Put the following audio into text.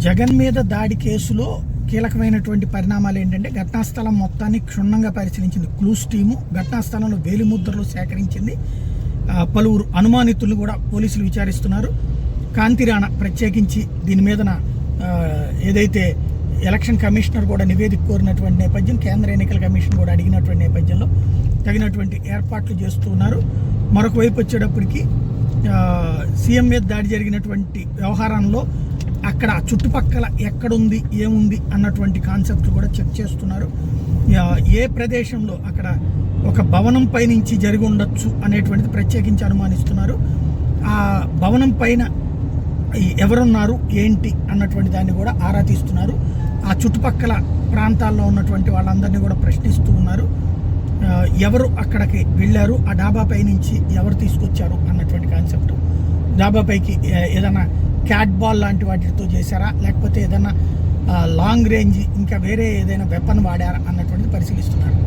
జగన్ మీద దాడి కేసులో కీలకమైనటువంటి పరిణామాలు ఏంటంటే ఘటనా స్థలం మొత్తాన్ని క్షుణ్ణంగా పరిశీలించింది క్లూస్ టీము. ఘటనా స్థలంలో వేలిముద్రలు సేకరించింది. పలువురు అనుమానితులను కూడా పోలీసులు విచారిస్తున్నారు. కాంతిరాణ ప్రత్యేకించి దీని మీదన ఏదైతే ఎలక్షన్ కమిషనర్ కూడా నివేదిక కోరినటువంటి నేపథ్యం, కేంద్ర ఎన్నికల కమిషన్ కూడా అడిగినటువంటి నేపథ్యంలో తగినటువంటి ఏర్పాట్లు చేస్తున్నారు. మరొక వైపు వచ్చేటప్పటికి సీఎం మీద దాడి జరిగినటువంటి వ్యవహారంలో అక్కడ చుట్టుపక్కల ఎక్కడుంది ఏముంది అన్నటువంటి కాన్సెప్ట్ కూడా చెక్ చేస్తున్నారు. ఏ ప్రదేశంలో అక్కడ ఒక భవనం పై నుంచి జరిగి ఉండొచ్చు అనేటువంటిది ప్రత్యేకించి అనుమానిస్తున్నారు. ఆ భవనం పైన ఎవరున్నారు ఏంటి అన్నటువంటి దాన్ని కూడా ఆరా తీస్తున్నారు. ఆ చుట్టుపక్కల ప్రాంతాల్లో ఉన్నటువంటి వాళ్ళందరినీ కూడా ప్రశ్నిస్తూ ఉన్నారు. ఎవరు అక్కడికి వెళ్ళారు, ఆ డాబాపై నుంచి ఎవరు తీసుకొచ్చారు అన్నటువంటి కాన్సెప్ట్. డాబాపైకి ఏదైనా క్యాట్ బాల్ లాంటి వాటితో చేశారా, లేకపోతే ఏదైనా లాంగ్ రేంజ్ ఇంకా వేరే ఏదైనా వెపన్ వాడారా అన్నటువంటిది పరిశీలిస్తున్నారు.